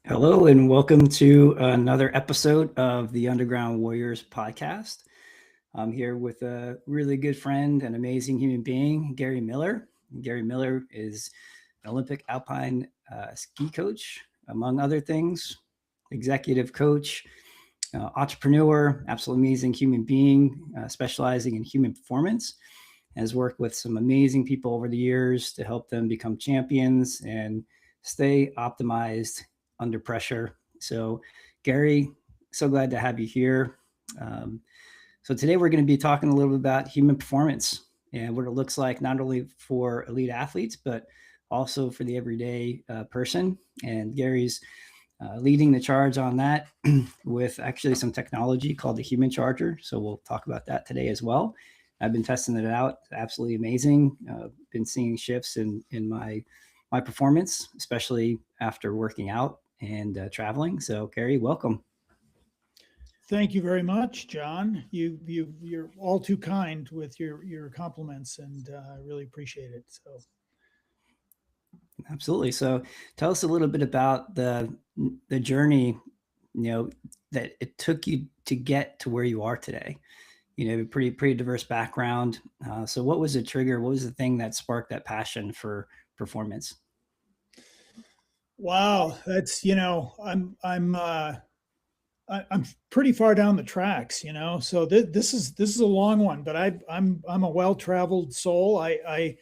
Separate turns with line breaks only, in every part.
Hello, and welcome to another episode of the Underground Warriors podcast. I'm here with a really good friend and amazing human being, Gary Miller. Gary Miller is an Olympic alpine ski coach, among other things, executive coach, entrepreneur, absolutely amazing human being, specializing in human performance. Has worked with some amazing people over the years to help them become champions and stay optimized under pressure. So, Gary, so glad to have you here. Um, so, today we're going to be talking a little bit about human performance and what it looks like not only for elite athletes, but also for the everyday person. And Gary's leading the charge on that with actually some technology called the Human Charger. So, we'll talk about that today as well. I've been testing it out. It's absolutely amazing. Been seeing shifts in my performance, especially after working out and traveling. So, Gary, welcome.
Thank you very much, John. You're all too kind with your compliments, and I really appreciate it. So,
Absolutely. So, tell us a little bit about the journey, you know, that it took you to get to where you are today. You know, pretty diverse background. So, what was the trigger? What was the thing that sparked that passion for performance?
wow, that's I'm pretty far down the tracks, So this is a long one, but I'm a well traveled soul. I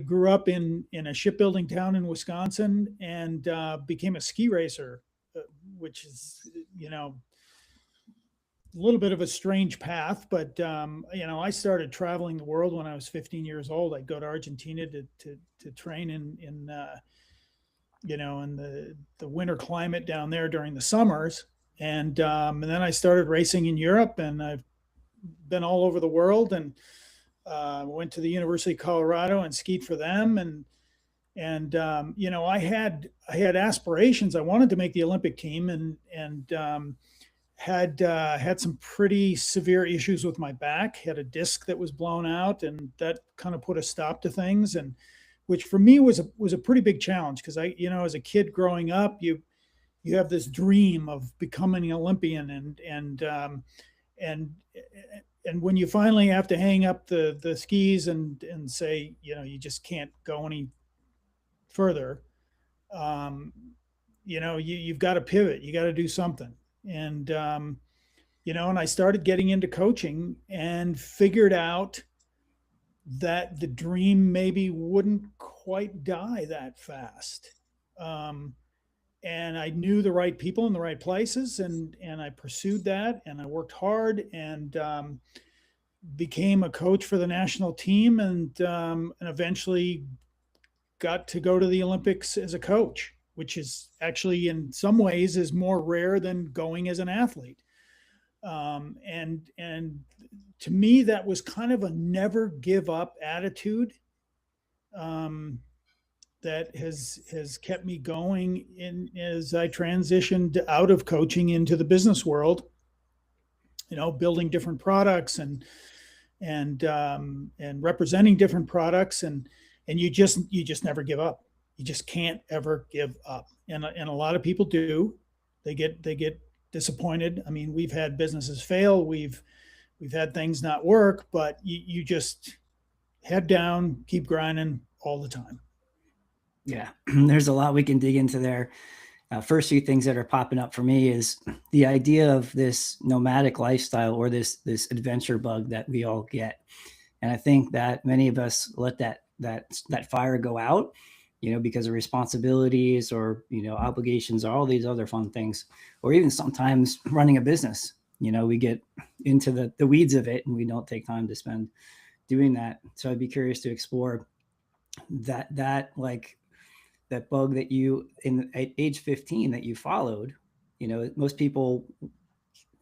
grew up in a shipbuilding town in Wisconsin and became a ski racer, uh, which is a little bit of a strange path, but I started traveling the world when I was 15 years old. I'd go to Argentina to train in the winter climate down there during the summers, and then I started racing in Europe, and I've been all over the world, and went to the University of Colorado and skied for them, and I had aspirations. I wanted to make the Olympic team, and had some pretty severe issues with my back. Had a disc that was blown out, and that kind of put a stop to things. And which for me was a pretty big challenge because as a kid growing up, you have this dream of becoming an Olympian, and and when you finally have to hang up the skis and say you just can't go any further, um, you've got to pivot. You got to do something. And I started getting into coaching and figured out that the dream maybe wouldn't quite die that fast. Um, and I knew the right people in the right places, and I pursued that, and I worked hard, and became a coach for the national team, and eventually got to go to the Olympics as a coach, which is actually in some ways is more rare than going as an athlete. And to me, that was kind of a never give up attitude, um, that has kept me going in as I transitioned out of coaching into the business world. Building different products and representing different products, and you just never give up. You just can't ever give up, and a lot of people do. They get disappointed. I mean, we've had businesses fail, we've had things not work, but you just head down, keep grinding all the time.
Yeah, there's a lot we can dig into there. First few things that are popping up for me is the idea of this nomadic lifestyle or this adventure bug that we all get, and I think that many of us let that fire go out, because of responsibilities or obligations or all these other fun things, or even sometimes running a business. We get into the weeds of it and we don't take time to spend doing that. So I'd be curious to explore that like that bug that you in at age 15 that you followed. Most people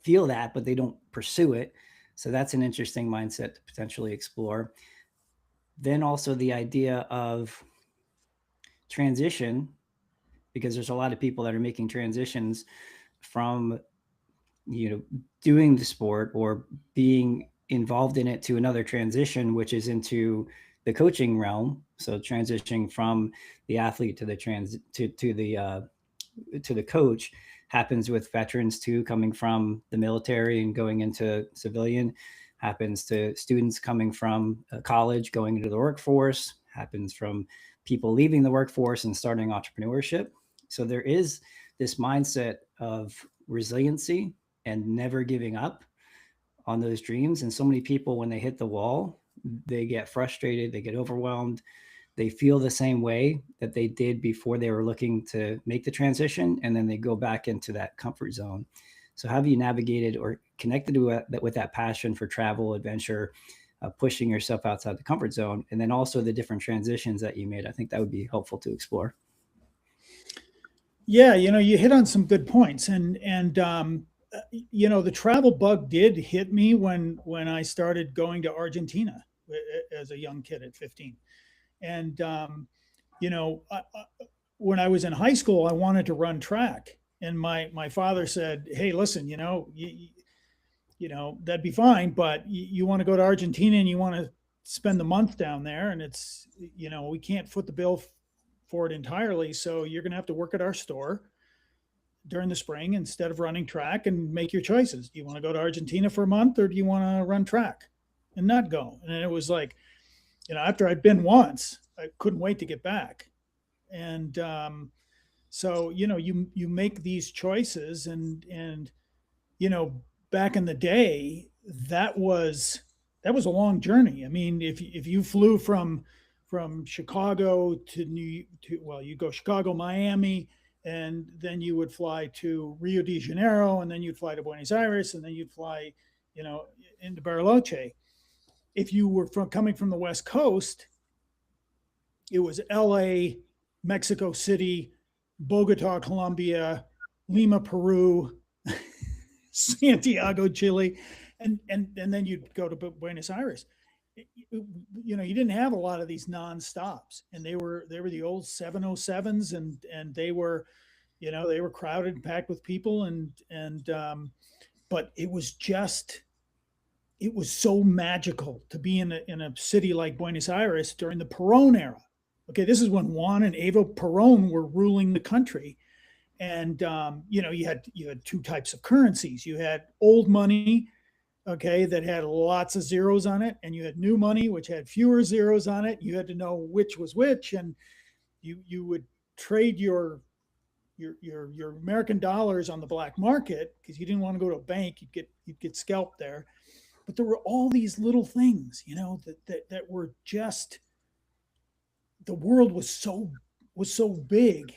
feel that but they don't pursue it, so that's an interesting mindset to potentially explore. Then also the idea of transition, because there's a lot of people that are making transitions from doing the sport or being involved in it to another transition, which is into the coaching realm. So transitioning from the athlete to the to the coach happens with veterans too, coming from the military and going into civilian, happens to students coming from college, going into the workforce, happens from people leaving the workforce and starting entrepreneurship. So there is this mindset of resiliency and never giving up on those dreams. And so many people, when they hit the wall, they get frustrated, they get overwhelmed, they feel the same way that they did before they were looking to make the transition, and then they go back into that comfort zone. So have you navigated or connected with that passion for travel, adventure, pushing yourself outside the comfort zone, and then also the different transitions that you made? I think that would be helpful to explore.
Yeah, you hit on some good points, and the travel bug did hit me when I started going to Argentina as a young kid at 15. And when I was in high school, I wanted to run track, and my father said, "Hey, listen, that'd be fine, but you want to go to Argentina and you want to spend the month down there, and it's we can't foot the bill for it entirely, so you're going to have to work at our store during the spring instead of running track, and make your choices. Do you want to go to Argentina for a month, or do you want to run track and not go?" And it was like, after I'd been once, I couldn't wait to get back. And so you make these choices, and back in the day, that was a long journey. I mean, if you flew from Chicago you go Chicago, Miami, and then you would fly to Rio de Janeiro, and then you'd fly to Buenos Aires, and then you'd fly, into Bariloche. If you were coming from the West Coast, it was LA, Mexico City, Bogota, Colombia, Lima, Peru, Santiago, Chile, and then you'd go to Buenos Aires. You didn't have a lot of these non-stops, and they were the old 707s, and they were crowded and packed with people, but it was so magical to be in a city like Buenos Aires during the Perón era. Okay, this is when Juan and Evo Perón were ruling the country, and you had two types of currencies. You had old money, okay, that had lots of zeros on it, and you had new money which had fewer zeros on it. You had to know which was which, and you would trade your American dollars on the black market because you didn't want to go to a bank. You'd get scalped there. But there were all these little things, that were just, the world was so big.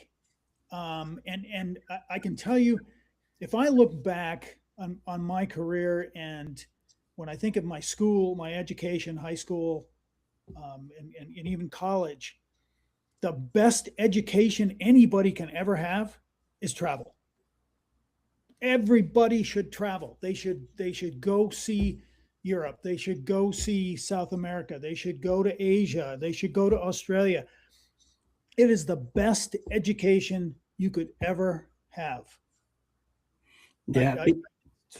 And I can tell you, if I look back on my career, and when I think of my school, my education, high school, and even college, the best education anybody can ever have is travel. Everybody should travel. They should go see Europe. They should go see South America. They should go to Asia. They should go to Australia. It is the best education you could ever have.
Yeah,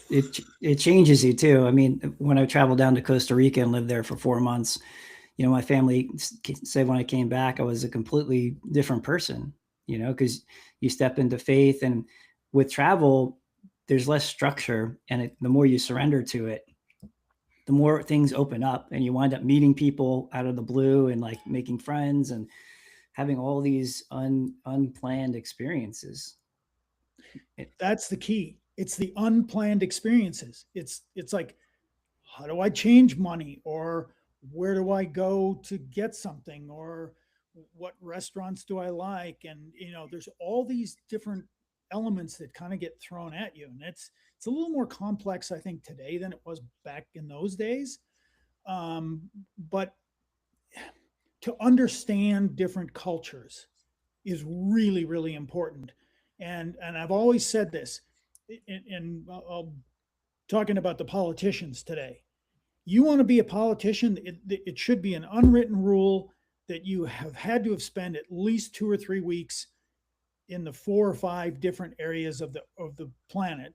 it changes you too. I mean, when I traveled down to Costa Rica and lived there for 4 months, my family said when I came back, I was a completely different person, because you step into faith, and with travel, there's less structure, and the more you surrender to it, the more things open up, and you wind up meeting people out of the blue and like making friends and having all these unplanned experiences.
That's the key. It's the unplanned experiences. It's like, how do I change money, or where do I go to get something, or what restaurants do I like? And, there's all these different elements that kind of get thrown at you. And it's a little more complex, I think, today than it was back in those days. But to understand different cultures is really, really important. And I've always said this, and I'll talking about the politicians today. You want to be a politician, it should be an unwritten rule that you have had to have spent at least 2 or 3 weeks in the 4 or 5 different areas of the planet.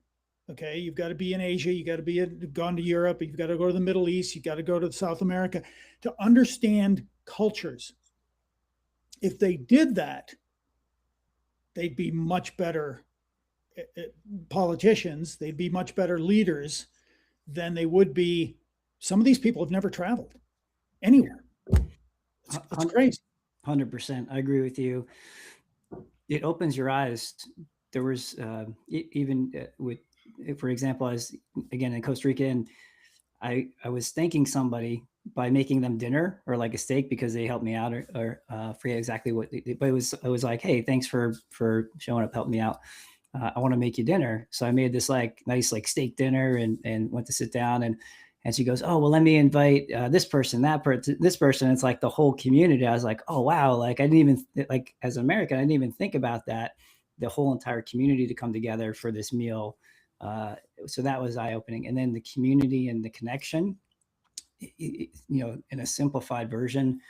Okay, you've got to be in Asia, you got to be gone to Europe, you've got to go to the Middle East, you got to go to South America to understand cultures. If they did that, they'd be much better politicians, they'd be much better leaders than they would be. Some of these people have never traveled anywhere. It's crazy.
100%. I agree with you. It opens your eyes. There was even with, for example, as again in Costa Rica, and I was thanking somebody by making them dinner or like a steak because they helped me out, or forget exactly what. But it was like, hey, thanks for showing up, helping me out. I want to make you dinner. So I made this like nice like steak dinner and went to sit down, and she goes, oh, well, let me invite this person, that person, this person. It's like the whole community. I was like, oh, wow. Like I didn't even like as an American, I didn't even think about that. The whole entire community to come together for this meal. So that was eye opening. And then the community and the connection, in a simplified version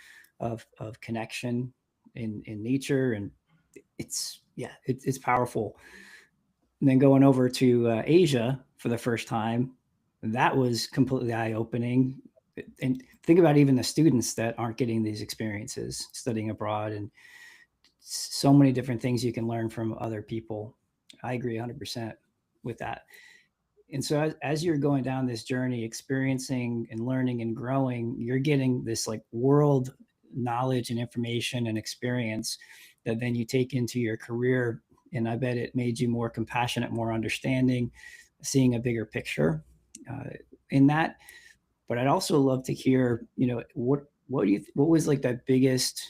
of connection in nature. And it's powerful. And then going over to Asia for the first time, that was completely eye-opening. And think about even the students that aren't getting these experiences studying abroad, and so many different things you can learn from other people. I agree 100% with that. And so as you're going down this journey, experiencing and learning and growing, you're getting this like world knowledge and information and experience that then you take into your career. And I bet it made you more compassionate, more understanding, seeing a bigger picture in that. But I'd also love to hear, what was like that biggest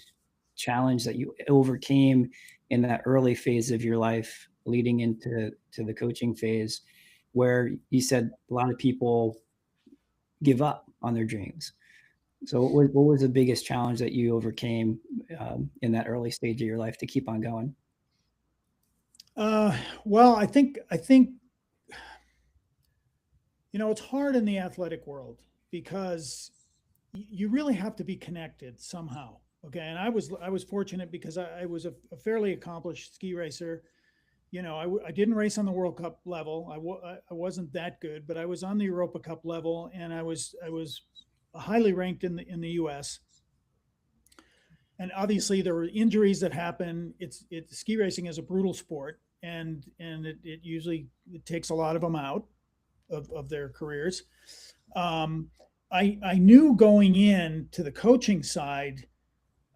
challenge that you overcame in that early phase of your life leading into the coaching phase, where you said a lot of people give up on their dreams. So what was the biggest challenge that you overcame in that early stage of your life to keep on going?
Well, I think it's hard in the athletic world because you really have to be connected somehow. Okay, and I was fortunate because I was a fairly accomplished ski racer. I didn't race on the World Cup level. I wasn't that good, but I was on the Europa Cup level, and I was highly ranked in the U.S. And obviously there were injuries that happen. Ski racing is a brutal sport, and it usually takes a lot of them out of their careers. I knew going in to the coaching side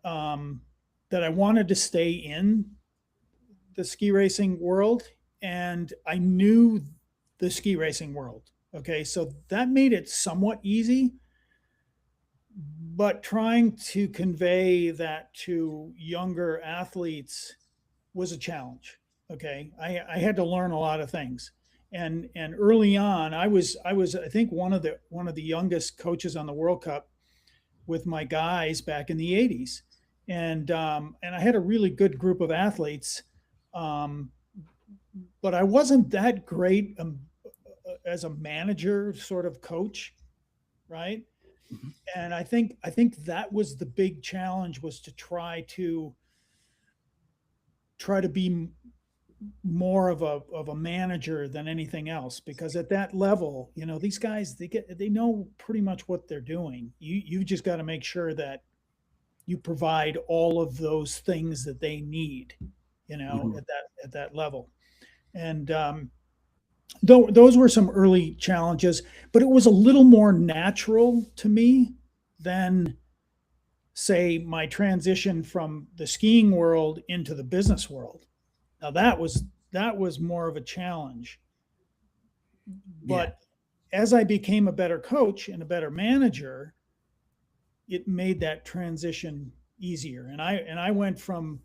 that I wanted to stay in the ski racing world, and I knew the ski racing world. Okay, so that made it somewhat easy. But trying to convey that to younger athletes was a challenge. Okay, I had to learn a lot of things, and early on, I was I think one of the youngest coaches on the World Cup with my guys back in the '80s, and I had a really good group of athletes, but I wasn't that great as a manager sort of coach, right?
Mhm.
And I think that was the big challenge, was to try to be more of a manager than anything else, because at that level, these guys, they know pretty much what they're doing. You just got to make sure that you provide all of those things that they need,
Mhm.
at that level. And though those were some early challenges, but it was a little more natural to me than, say, my transition from the skiing world into the business world. Now that was more of a challenge.
Yeah.
But as I became a better coach and a better manager, it made that transition easier. And I went from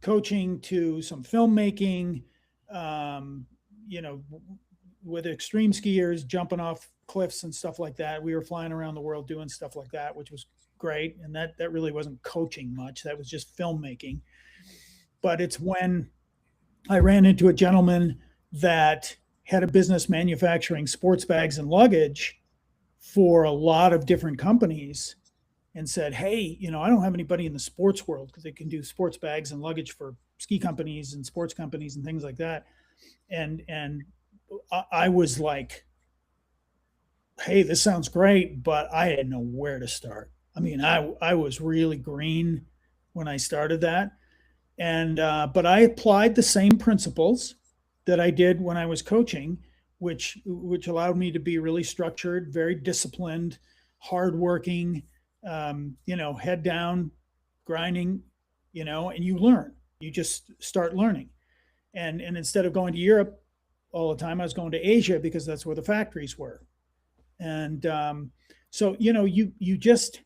coaching to some filmmaking, um, you know, with extreme skiers jumping off cliffs and stuff like that. We were flying around the world doing stuff like that, which was great. And that really wasn't coaching much. That was just filmmaking. But it's when I ran into a gentleman that had a business manufacturing sports bags and luggage for a lot of different companies, and said, hey, I don't have anybody in the sports world, because they can do sports bags and luggage for ski companies and sports companies and things like that. And I was like, hey, this sounds great, but I didn't know where to start. I mean, I was really green when I started that. And but I applied the same principles that I did when I was coaching, which allowed me to be really structured, very disciplined, hardworking, head down, grinding, and you learn. You just start learning. And instead of going to Europe all the time, I was going to Asia because that's where the factories were. And so you just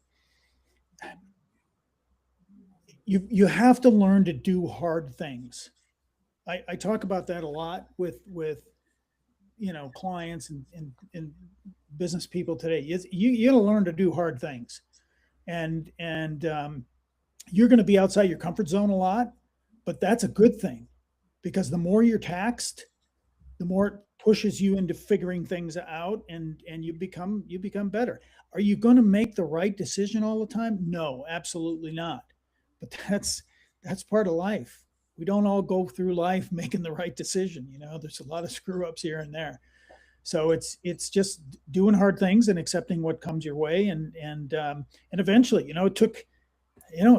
you have to learn to do hard things. I talk about that a lot with clients and business people today. You got to learn to do hard things, and you're going to be outside your comfort zone a lot, but that's a good thing because the more you're taxed, the more it pushes you into figuring things out, and you become better. Are you going to make the right decision all the time? No, absolutely not. But that's part of life. We don't all go through life making the right decision. There's a lot of screw ups here and there. So it's just doing hard things and accepting what comes your way, and eventually, it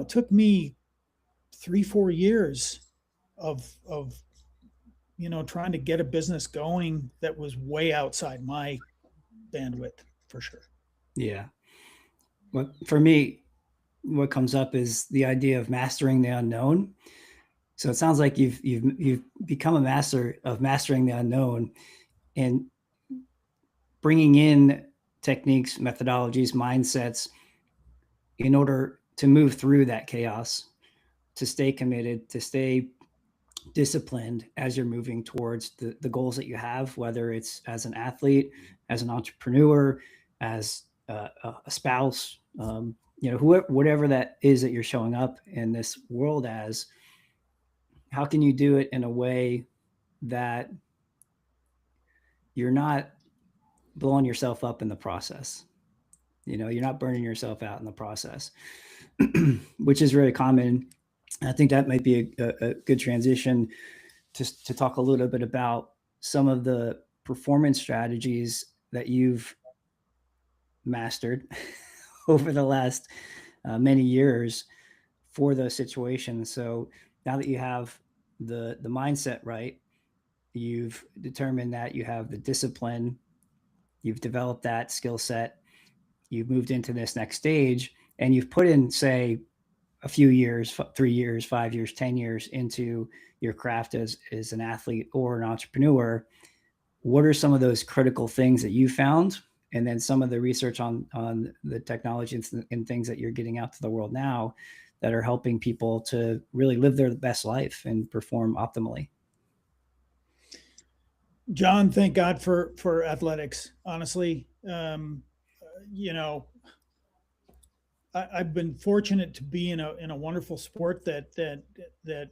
took me 3-4 years of trying to get a business going that was way outside my bandwidth, for sure.
Yeah. Well, for me, what comes up is the idea of mastering the unknown. So it sounds like you've become a master of mastering the unknown and bringing in techniques, methodologies, mindsets in order to move through that chaos, to stay committed, to stay disciplined as you're moving towards the goals that you have, whether it's as an athlete, as an entrepreneur, as a spouse, whatever that is that you're showing up in this world as. How can you do it in a way that you're not blowing yourself up in the process? You're not burning yourself out in the process, which is very common. I think that might be a good transition to talk a little bit about some of the performance strategies that you've mastered over the last many years for those situations. So now that you have the mindset right, you've determined that you have the discipline, you've developed that skill set, you've moved into this next stage, and you've put in, say, a few years, 3 years, 5 years, 10 years into your craft as an athlete or an entrepreneur. What are some of those critical things that you found? And then some of the research on the technology and things that you're getting out to the world now that are helping people to really live their best life and perform optimally.
John, thank God for athletics. Honestly, I've been fortunate to be in a wonderful sport that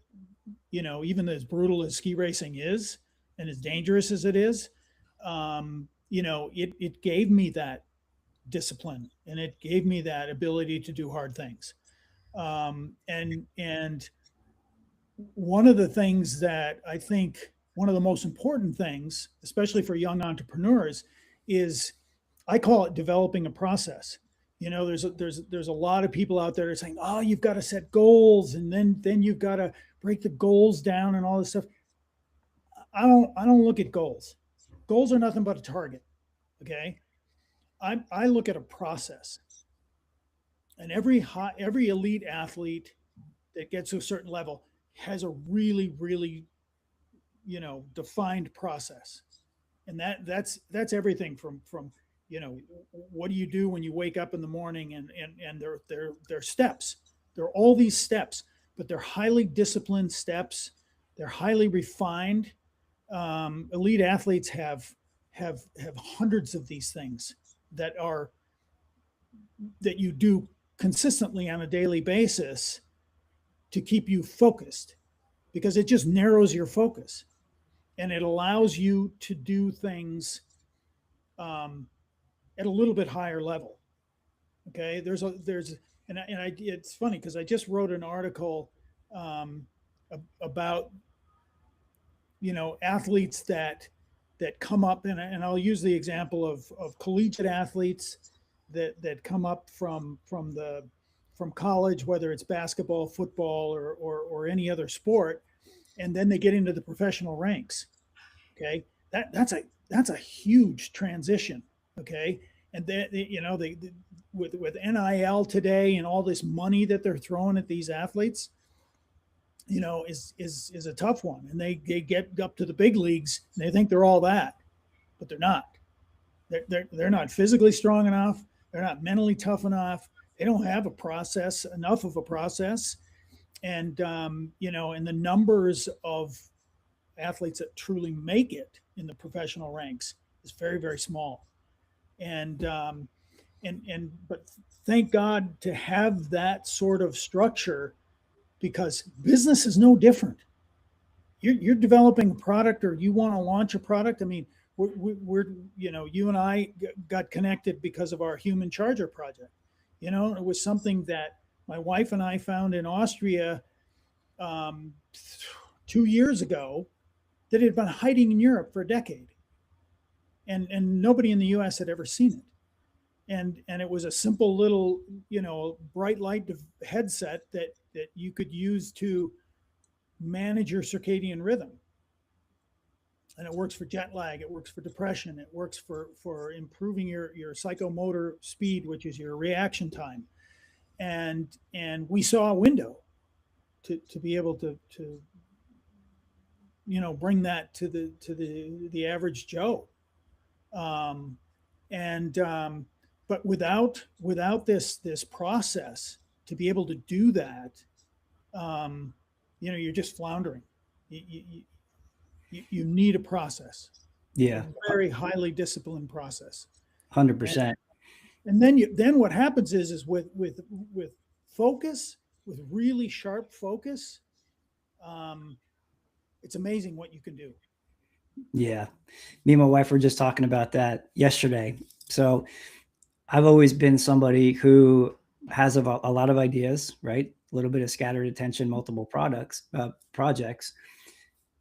even as brutal as ski racing is and as dangerous as it is, it gave me that discipline and it gave me that ability to do hard things. And one of the things that I think one of the most important things, especially for young entrepreneurs, is I call it developing a process. There's a lot of people out there saying, "Oh, you've got to set goals, and then you've got to break the goals down and all this stuff." I don't look at goals. Goals are nothing but a target. Okay, I look at a process, and every elite athlete that gets to a certain level has a really, really, defined process, and that's everything from what do you do when you wake up in the morning, and they're steps. They're all these steps, but they're highly disciplined steps. They're highly refined. Elite athletes have hundreds of these things that you do consistently on a daily basis to keep you focused, because it just narrows your focus and it allows you to do things at a little bit higher level. Okay, it's funny because I just wrote an article about athletes that come up, and I'll use the example of collegiate athletes that come up from from college, whether it's basketball, football, or any other sport, and then they get into the professional ranks. Okay, that's a huge transition. Okay, and then they with NIL today and all this money that they're throwing at these athletes, is a tough one. And they get up to the big leagues and they think they're all that, but they're not. They're not physically strong enough. They're not mentally tough enough. They don't have enough of a process. And, and the numbers of athletes that truly make it in the professional ranks is very, very small. But thank God to have that sort of structure, because business is no different. You're developing a product, or you want to launch a product. I mean, we're you and I got connected because of our human charger project. It was something that my wife and I found in Austria 2 years ago that had been hiding in Europe for a decade, and nobody in the U.S. had ever seen it. And it was a simple little bright light headset that you could use to manage your circadian rhythm. And it works for jet lag, it works for depression, it works for improving your psychomotor speed, which is your reaction time. And we saw a window to be able to bring that to the average Joe. But without this process to be able to do that, you're just floundering. You need a process.
Yeah.
A very highly disciplined process.
100%.
And then what happens is with focus, with really sharp focus, it's amazing what you can do.
Yeah. Me and my wife were just talking about that yesterday. So I've always been somebody who has a lot of ideas, right? A little bit of scattered attention, multiple projects.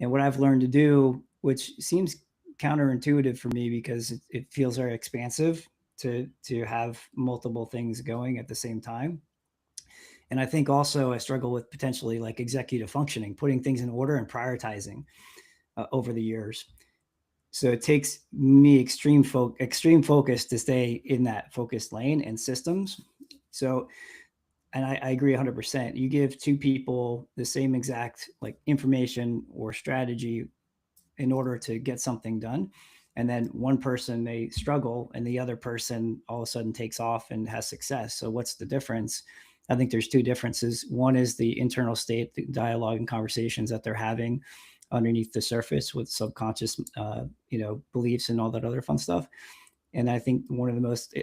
And what I've learned to do, which seems counterintuitive for me because it feels very expansive to have multiple things going at the same time. And I think also I struggle with potentially like executive functioning, putting things in order and prioritizing over the years. So it takes me extreme focus to stay in that focused lane and systems. So, and I agree 100%. You give two people the same exact like information or strategy in order to get something done. And then one person may struggle and the other person all of a sudden takes off and has success. So what's the difference? I think there's two differences. One is the internal state, the dialogue and conversations that they're having underneath the surface with subconscious, beliefs and all that other fun stuff. And I think one of the most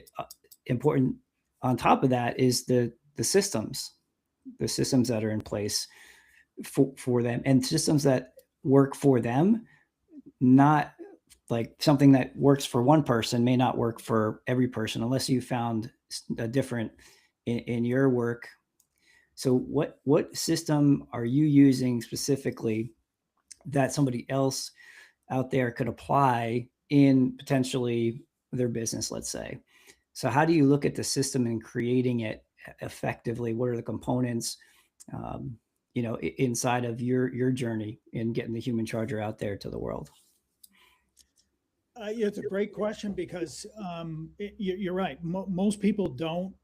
important on top of that is the systems that are in place for them, and systems that work for them, not like something that works for one person may not work for every person unless you found a different in your work. So what system are you using specifically that somebody else out there could apply in potentially their business, let's say? So how do you look at the system and creating it effectively? What are the components, inside of your journey in getting the human charger out there to the world?
It's a great question because you're right. Most people don't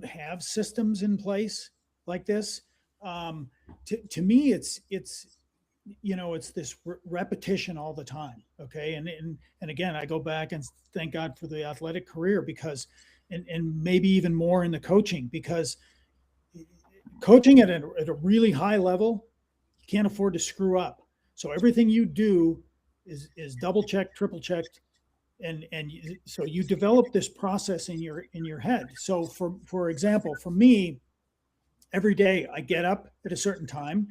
have systems in place like this. To me, it's this repetition all the time. Okay. And again, I go back and thank God for the athletic career because, and maybe even more in the coaching, because coaching at a really high level, you can't afford to screw up. So everything you do is double checked, triple checked. So you develop this process in your head. So for example, for me, every day I get up at a certain time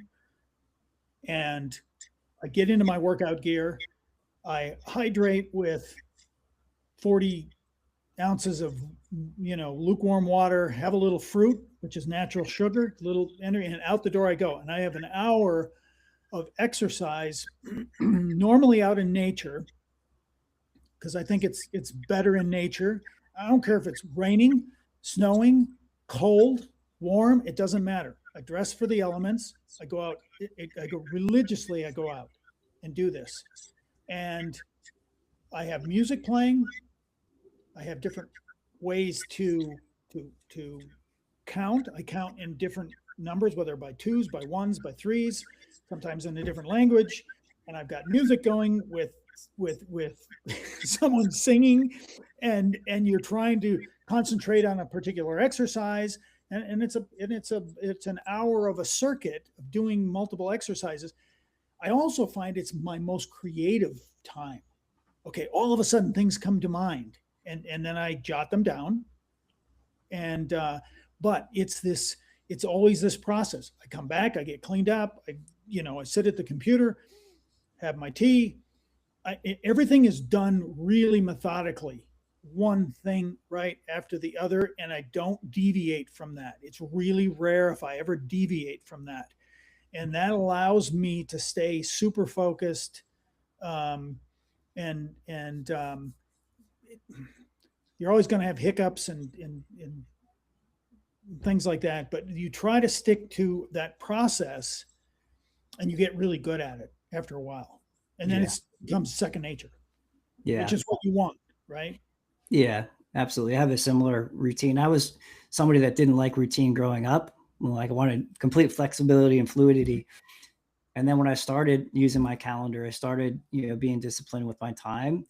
and I get into my workout gear. I hydrate with 40 ounces of, lukewarm water, have a little fruit, which is natural sugar, little energy, and out the door I go. And I have an hour of exercise, normally out in nature, because I think it's better in nature. I don't care if it's raining, snowing, cold, warm, it doesn't matter. I dress for the elements. I go out. I go religiously. I go out and do this, and I have music playing. I have different ways to count. I count in different numbers, whether by twos, by ones, by threes, sometimes in a different language. And I've got music going with someone singing, and you're trying to concentrate on a particular exercise. And it's an hour of a circuit of doing multiple exercises. I also find it's my most creative time. Okay, all of a sudden things come to mind, and then I jot them down. And but it's always this process. I come back, I get cleaned up, I sit at the computer, have my tea. Everything is done really methodically, one thing right after the other, and I don't deviate from that. It's really rare if I ever deviate from that, and that allows me to stay super focused. And you're always going to have hiccups and things like that, but you try to stick to that process, and you get really good at it after a while, and then
Yeah.
it becomes second nature,
Yeah.
which is what you want, right?
Yeah, absolutely. I have a similar routine. I was somebody that didn't like routine growing up. Like I wanted complete flexibility and fluidity. And then when I started using my calendar, I started, being disciplined with my time.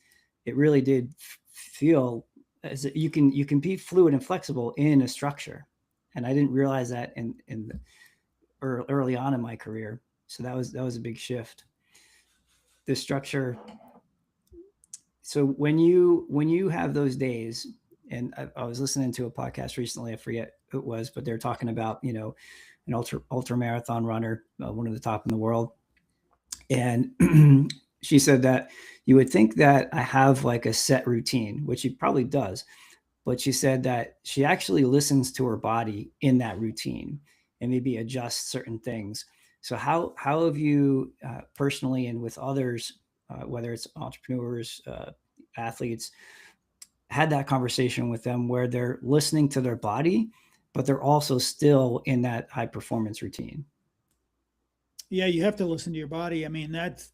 It really did feel as you can be fluid and flexible in a structure. And I didn't realize that early on in my career. So that was a big shift. The structure. So when you have those days, and I was listening to a podcast recently, I forget who it was, but they're talking about, an ultra marathon runner, one of the top in the world. And she said that you would think that I have like a set routine, which he probably does. But she said that she actually listens to her body in that routine and maybe adjusts certain things. So how have you personally and with others, whether it's entrepreneurs, athletes, had that conversation with them where they're listening to their body, but they're also still in that high performance routine?
Yeah, you have to listen to your body. I mean, that's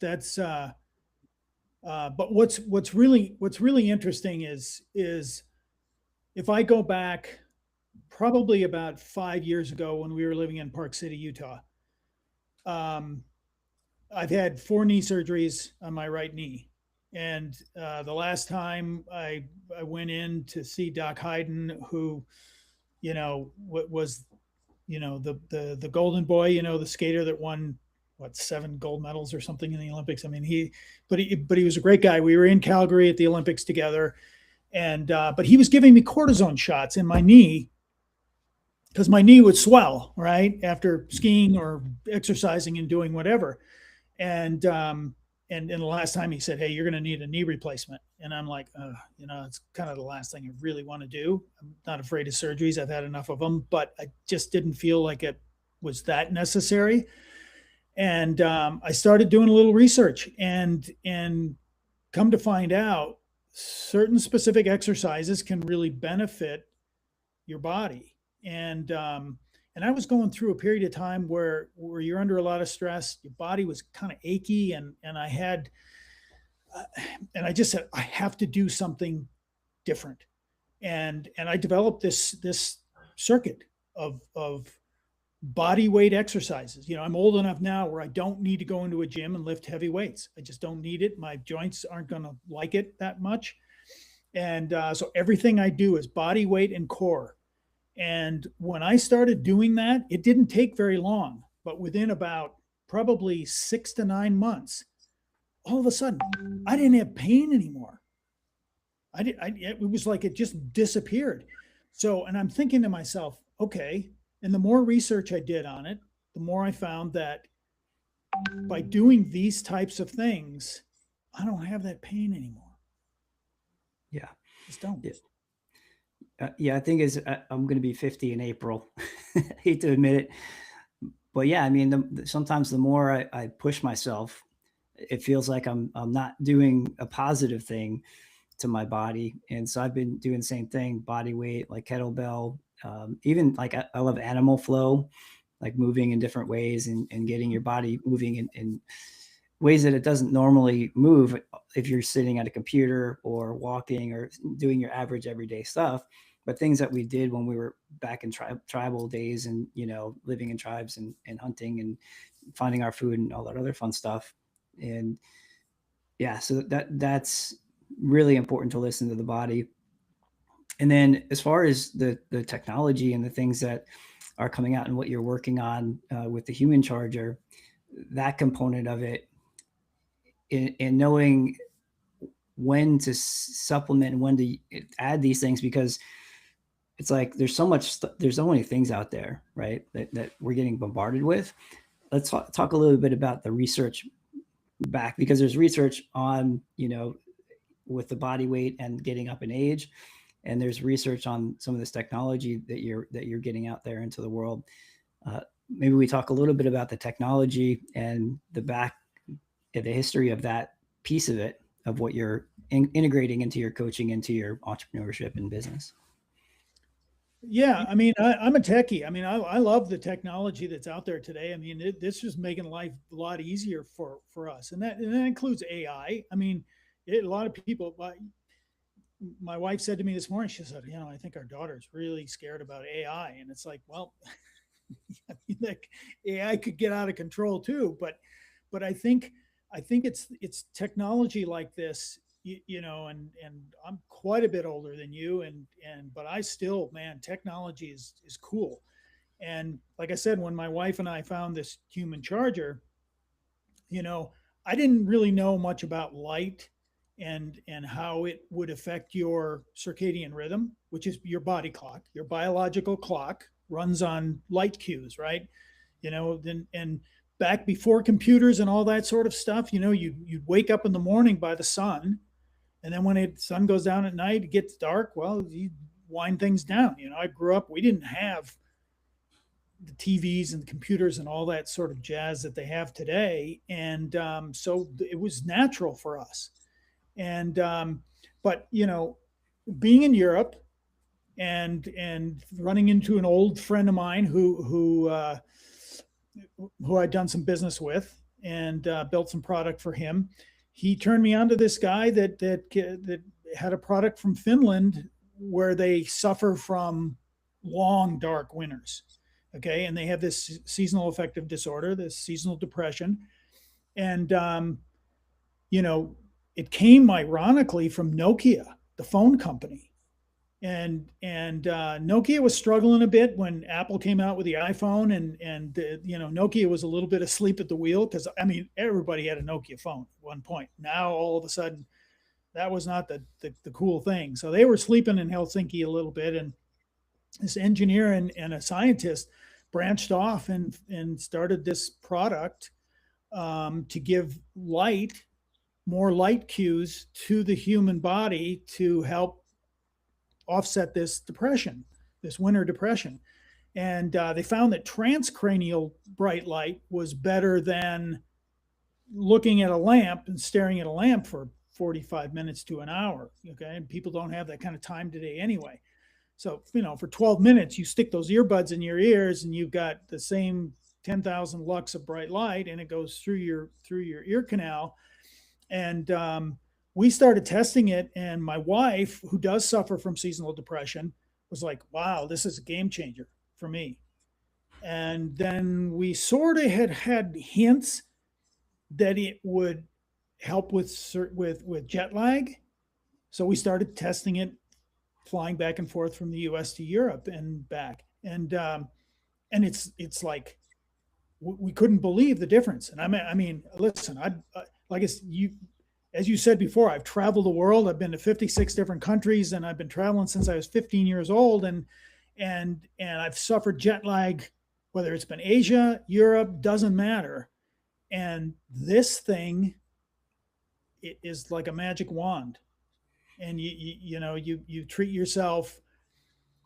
but what's really interesting is if I go back probably about 5 years ago when we were living in Park City, Utah. I've had 4 knee surgeries on my right knee, and the last time I went in to see Doc Hayden, who was the golden boy, the skater that won what 7 gold medals or something in the Olympics. I mean, but he was a great guy. We were in Calgary at the Olympics together, and but he was giving me cortisone shots in my knee because my knee would swell right after skiing or exercising and doing whatever. And the last time he said, "Hey, you're going to need a knee replacement," and I'm like, it's kind of the last thing I really want to do. I'm not afraid of surgeries; I've had enough of them, but I just didn't feel like it was that necessary. And I started doing a little research, and come to find out, certain specific exercises can really benefit your body. And I was going through a period of time where you're under a lot of stress, your body was kind of achy, and I just said I have to do something different, and I developed this circuit of body weight exercises. I'm old enough now where I don't need to go into a gym and lift heavy weights. I just don't need it. My joints aren't going to like it that much, and so everything I do is body weight and core. And when I started doing that, it didn't take very long, but within about probably 6 to 9 months, all of a sudden, I didn't have pain anymore. It was like it just disappeared. So, and I'm thinking to myself, okay. And the more research I did on it, the more I found that by doing these types of things, I don't have that pain anymore.
Yeah.
Just don't.
Yeah, I think I'm going to be 50 in April. I hate to admit it, but yeah, I mean, sometimes the more I push myself, it feels like I'm not doing a positive thing to my body. And so I've been doing the same thing, body weight, like kettlebell, even like I love animal flow, like moving in different ways and getting your body moving in ways that it doesn't normally move if you're sitting at a computer or walking or doing your average everyday stuff. But things that we did when we were back in tribal days and, living in tribes and hunting and finding our food and all that other fun stuff. And yeah, so that's really important to listen to the body. And then as far as the technology and the things that are coming out and what you're working on with the human charger, that component of it, in knowing when to supplement and when to add these things, because it's like there's so many things out there, right, that we're getting bombarded with. Let's talk a little bit about the research back, because there's research on, with the body weight and getting up in age, and there's research on some of this technology that you're getting out there into the world. Maybe we talk a little bit about the technology and the history of that piece of it, of what you're integrating into your coaching, into your entrepreneurship and business.
Yeah, I mean, I'm a techie. I mean, I love the technology that's out there today. I mean, this is making life a lot easier for us, and that includes AI. I mean, a lot of people. My wife said to me this morning, she said, I think our daughter's really scared about AI, and it's like, well, I mean, like, AI could get out of control too. But I think it's technology like this. And I'm quite a bit older than you, but I still, man, technology is cool. And like I said, when my wife and I found this human charger, I didn't really know much about light and how it would affect your circadian rhythm, which is your body clock. Your biological clock runs on light cues, right? And back before computers and all that sort of stuff, you'd wake up in the morning by the sun. And then when the sun goes down at night, it gets dark. Well, you wind things down. I grew up, we didn't have the TVs and the computers and all that sort of jazz that they have today. And so it was natural for us. And, but, being in Europe and running into an old friend of mine who I'd done some business with and built some product for him. He turned me on to this guy that had a product from Finland where they suffer from long, dark winters. Okay. And they have this seasonal affective disorder, this seasonal depression. And, it came ironically from Nokia, the phone company. And Nokia was struggling a bit when Apple came out with the iPhone, and Nokia was a little bit asleep at the wheel, because I mean, everybody had a Nokia phone at one point. Now all of a sudden, that was not the cool thing. So they were sleeping in Helsinki a little bit, and this engineer and a scientist branched off and started this product to give more light cues to the human body to help offset this depression, this winter depression. And they found that transcranial bright light was better than looking at a lamp and staring at a lamp for 45 minutes to an hour. Okay. And people don't have that kind of time today anyway. So, for 12 minutes, you stick those earbuds in your ears and you've got the same 10,000 lux of bright light, and it goes through your ear canal. And we started testing it, and my wife, who does suffer from seasonal depression, was like, wow, this is a game changer for me. And then we sort of had hints that it would help with jet lag. So we started testing it, flying back and forth from the US to Europe and back. And it's like, we couldn't believe the difference. And I mean, listen, as you said before, I've traveled the world. I've been to 56 different countries, and I've been traveling since I was 15 years old. And I've suffered jet lag, whether it's been Asia, Europe, doesn't matter. And this thing, it is like a magic wand. And you treat yourself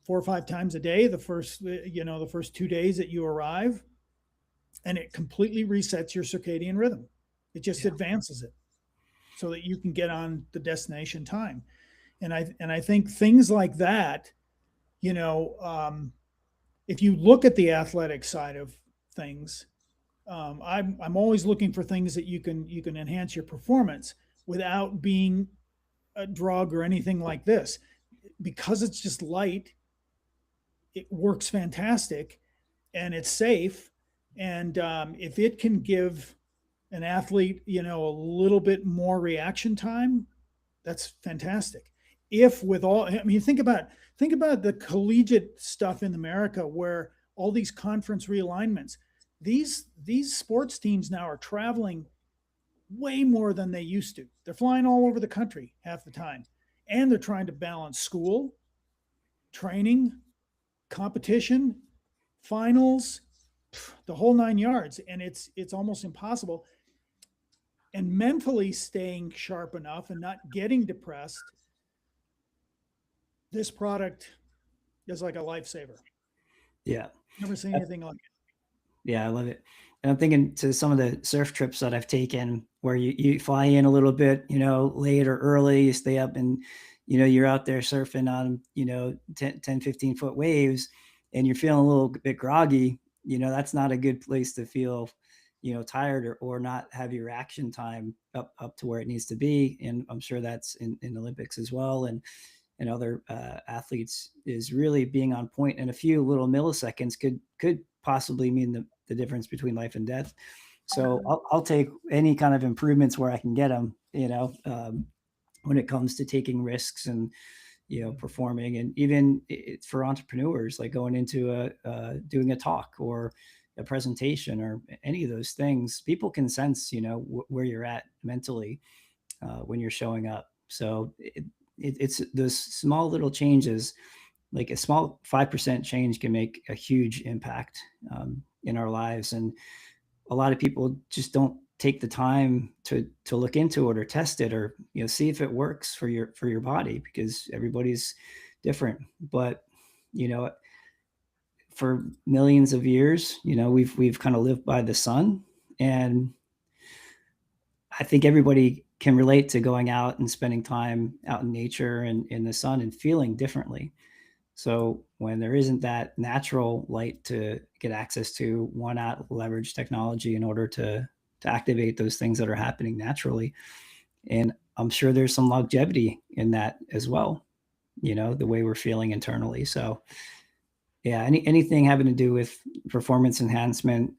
4 or 5 times a day, the first 2 days that you arrive, and it completely resets your circadian rhythm. It just advances it so that you can get on the destination time. And I think things like that, you know, if you look at the athletic side of things, I'm always looking for things that you can enhance your performance without being a drug or anything like this, because it's just light. It works fantastic, and it's safe. And if it can give an athlete, you know, a little bit more reaction time, that's fantastic. If with all, I mean, think about the collegiate stuff in America where all these conference realignments, these sports teams now are traveling way more than they used to. They're flying all over the country half the time, and they're trying to balance school, training, competition, finals, the whole 9 yards, and it's almost impossible. And mentally staying sharp enough and not getting depressed, this product is like a lifesaver.
Yeah.
Never seen anything like it.
Yeah, I love it. And I'm thinking to some of the surf trips that I've taken where you fly in a little bit, you know, late or early, you stay up and, you know, you're out there surfing on, you know, 10 15 foot waves and you're feeling a little bit groggy, you know, that's not a good place to feel, you know, tired or not have your action time up to where it needs to be. And I'm sure that's in Olympics as well. And other athletes is really being on point, and a few little milliseconds could possibly mean the difference between life and death. So I'll take any kind of improvements where I can get them, you know, when it comes to taking risks and, you know, performing. And even for entrepreneurs, like going into doing a talk or a presentation or any of those things, people can sense, you know, where you're at mentally when you're showing up. So it's those small little changes, like a small 5% change can make a huge impact in our lives. And a lot of people just don't take the time to look into it or test it or, you know, see if it works for your body, because everybody's different. But, you know, for millions of years, you know, we've kind of lived by the sun, and I think everybody can relate to going out and spending time out in nature and in the sun and feeling differently. So when there isn't that natural light to get access to, why not leverage technology in order to activate those things that are happening naturally? And I'm sure there's some longevity in that as well, you know, the way we're feeling internally. So yeah, anything having to do with performance enhancement,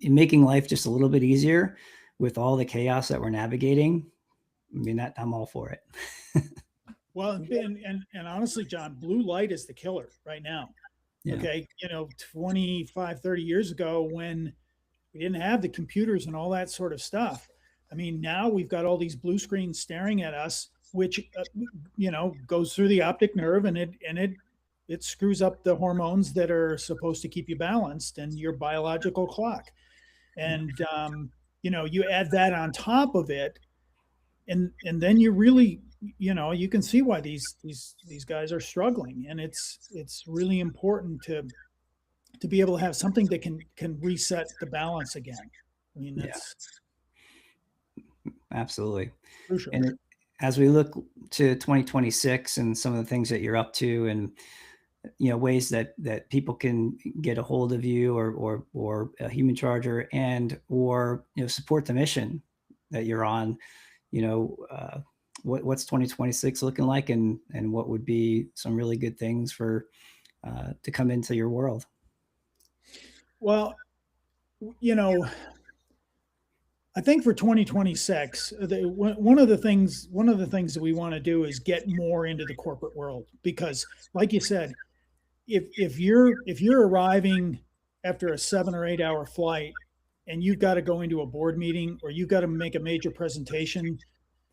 making life just a little bit easier with all the chaos that we're navigating. I mean, that I'm all for it.
Well, and honestly, John, blue light is the killer right now.
Yeah.
Okay. You know, 25, 30 years ago when we didn't have the computers and all that sort of stuff. I mean, now we've got all these blue screens staring at us, which, you know, goes through the optic nerve, and it screws up the hormones that are supposed to keep you balanced and your biological clock. And, you know, you add that on top of it, and then you really, you know, you can see why these guys are struggling. And it's really important to be able to have something that can reset the balance again. I mean, that's
absolutely
crucial.
And as we look to 2026 and some of the things that you're up to, and, you know, ways that people can get a hold of you or a Human Charger, and or, you know, support the mission that you're on, you know, what's 2026 looking like, and what would be some really good things for to come into your world?
Well, you know, I think for 2026, one of the things that we want to do is get more into the corporate world, because, like you said, if you're arriving after a 7 or 8 hour flight and you've got to go into a board meeting, or you've got to make a major presentation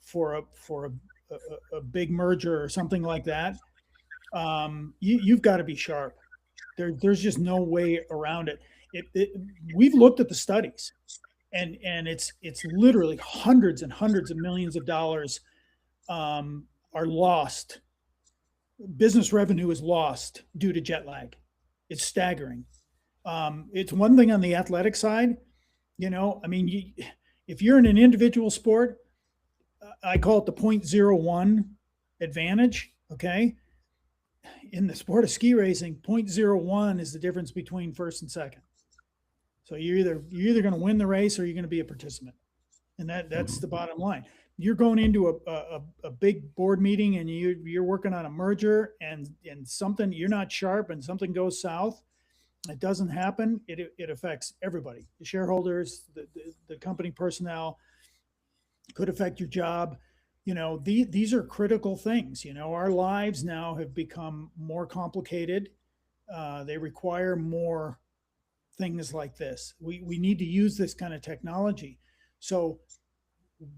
for a big merger or something like that, you've got to be sharp. There's just no way around it. We've looked at the studies, and it's literally hundreds and hundreds of millions of dollars are lost. Business revenue is lost due to jet lag. It's staggering. It's one thing on the athletic side, you know. I mean, if you're in an individual sport, I call it the 0.01 advantage. Okay, in the sport of ski racing, 0.01 is the difference between first and second. So you're either going to win the race or you're going to be a participant, and that's the bottom line. You're going into a big board meeting and you're working on a merger, and something, you're not sharp and something goes south. It doesn't happen. It affects everybody, the shareholders, the company personnel. Could affect your job. These are critical things. Our lives now have become more complicated. They require more things like this. We need to use this kind of technology. So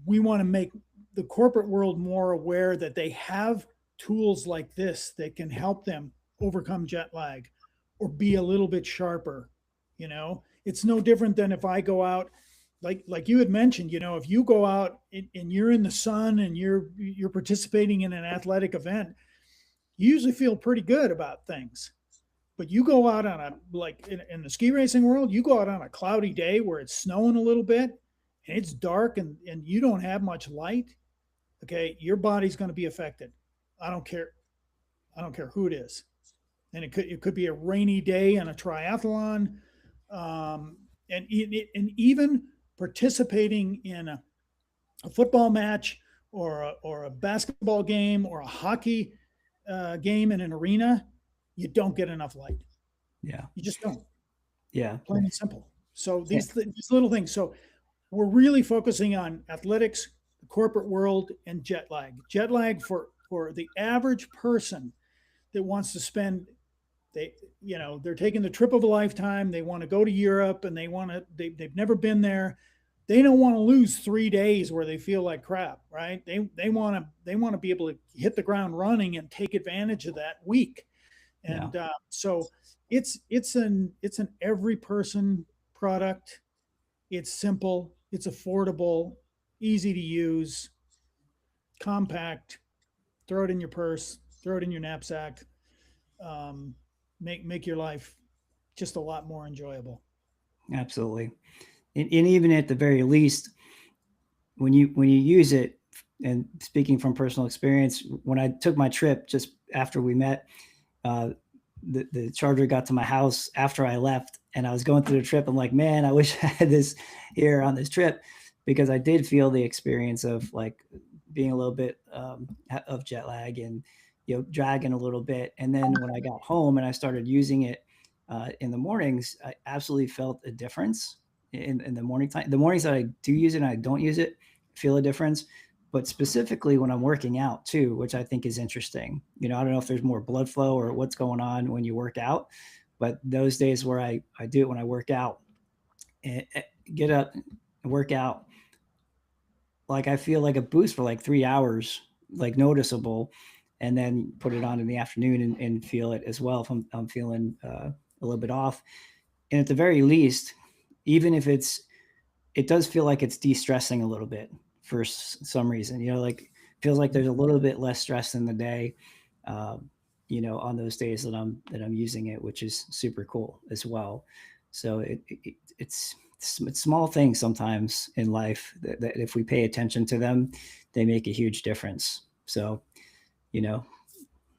we want to make the corporate world more aware that they have tools like this that can help them overcome jet lag or be a little bit sharper. It's no different than if I go out, like you had mentioned, if you go out and you're in the sun and you're participating in an athletic event, you usually feel pretty good about things. But you go out on in the ski racing world, you go out on a cloudy day where it's snowing a little bit and it's dark and you don't have much light. Okay, your body's going to be affected. I don't care who it is. And it could be a rainy day in a triathlon, and even participating in a football match or a basketball game or a hockey game in an arena. You don't get enough light.
Yeah.
You just don't.
Yeah.
Plain and simple. So these little things. So we're really focusing on athletics, the corporate world, and jet lag. Jet lag for the average person that wants to spend, they're taking the trip of a lifetime. They want to go to Europe and they've never been there. They don't want to lose 3 days where they feel like crap, right? They want to be able to hit the ground running and take advantage of that week. And so it's an every person product. It's simple, it's affordable, easy to use, compact. Throw it in your purse, throw it in your knapsack. Make your life just a lot more enjoyable.
Absolutely. And even at the very least, when you use it, and speaking from personal experience, when I took my trip just after we met, the charger got to my house after I left, and I was going through the trip. I'm like, man, I wish I had this here on this trip, because I did feel the experience of like being a little bit of jet lag and dragging a little bit. And then when I got home and I started using it in the mornings, I absolutely felt a difference in the morning time. The mornings that I do use it and I don't use it, feel a difference. But specifically when I'm working out too, which I think is interesting. I don't know if there's more blood flow or what's going on when you work out, but those days where I do it when I work out, and get up and work out, like I feel like a boost for like 3 hours, like noticeable, and then put it on in the afternoon and feel it as well if I'm feeling a little bit off. And at the very least, even if it does feel like it's de-stressing a little bit for some reason, like feels like there's a little bit less stress in the day, on those days that I'm using it, which is super cool as well. So it's small things sometimes in life that if we pay attention to them, they make a huge difference. So,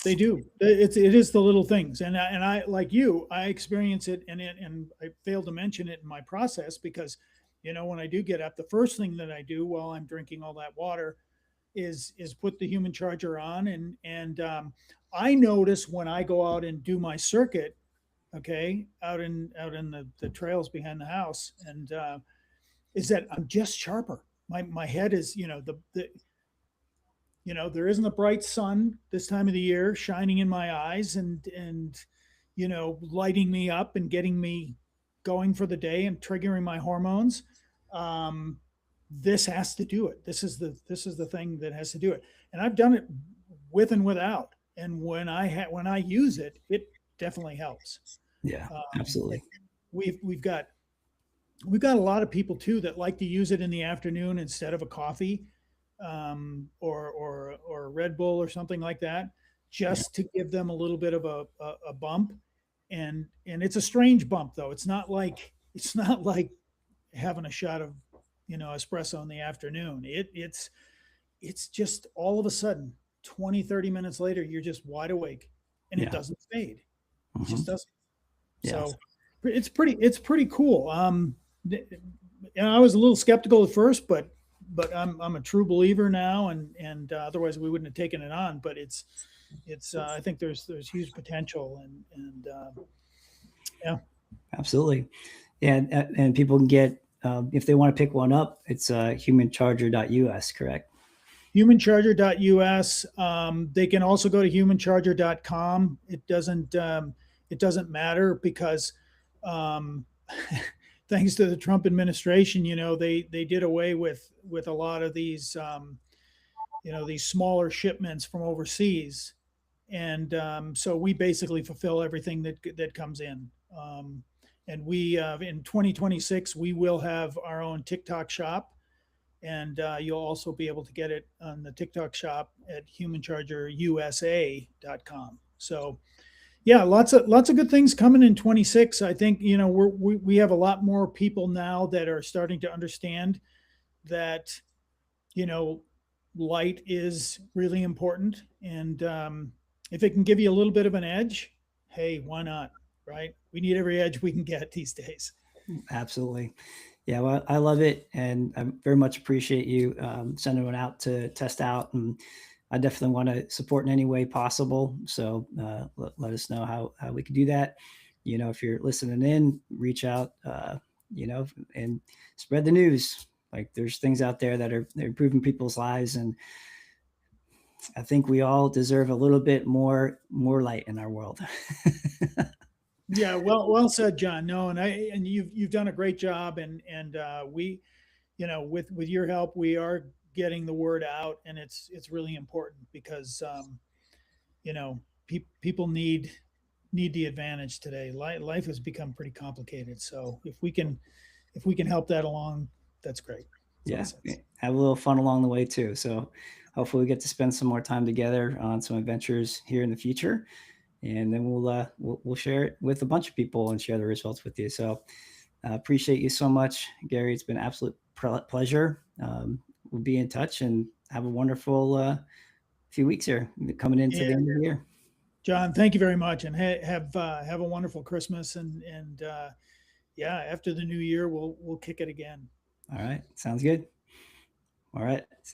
they do. It is the little things, and I like you, I experience it, and I failed to mention it in my process because, when I do get up, the first thing that I do while I'm drinking all that water is put the human charger on, and I notice when I go out and do my circuit, okay, out in the trails behind the house, and is that I'm just sharper. My head is, there isn't a bright sun this time of the year shining in my eyes and lighting me up and getting me going for the day and triggering my hormones. This has to do it. This is the thing that has to do it. And I've done it with and without. And when I use it, it definitely helps.
Yeah, absolutely.
We've got a lot of people too that like to use it in the afternoon instead of a coffee, or Red Bull or something like that, just to give them a little bit of a bump. And it's a strange bump though. It's not like having a shot of, espresso in the afternoon. It's just all of a sudden 20, 30 minutes later, you're just wide awake. and it
Yeah.
doesn't fade. It just
Mhm.
doesn't.
Yes.
So it's pretty cool. And I was a little skeptical at first, but I'm a true believer now, and otherwise we wouldn't have taken it on. But it's I think there's huge potential, and yeah.
Absolutely. Yeah, and people can get if they want to pick one up, it's humancharger.us, correct?
Humancharger.us. They can also go to humancharger.com. It doesn't matter because um, thanks to the Trump administration, they did away with a lot of these these smaller shipments from overseas, and so we basically fulfill everything that comes in. And we in 2026 we will have our own TikTok shop, and you'll also be able to get it on the TikTok shop at humanchargerusa.com. So yeah, lots of good things coming in 26. I think we have a lot more people now that are starting to understand that you know light is really important, and if it can give you a little bit of an edge, hey, why not? Right? We need every edge we can get these days.
Absolutely. Yeah, well, I love it, and I very much appreciate you sending one out to test out, and I definitely want to support in any way possible. So let us know how we can do that. If you're listening in, reach out, and spread the news. Like there's things out there that are they're improving people's lives, and I think we all deserve a little bit more light in our world.
Yeah, well said, John. No, and you've done a great job, and we, with your help, we are getting the word out, and it's really important because people need the advantage today. Life has become pretty complicated, so if we can help that along, that's great.
Yeah,
That's awesome.
have a little fun along the way too. So hopefully we get to spend some more time together on some adventures here in the future, and then we'll share it with a bunch of people and share the results with you. So appreciate you so much, Gary. It's been an absolute pleasure. We'll be in touch and have a wonderful few weeks here coming into
Yeah,
the end of the year.
John, thank you very much, and have a wonderful Christmas, and yeah, after the new year, we'll kick it again.
All right, sounds good. All right.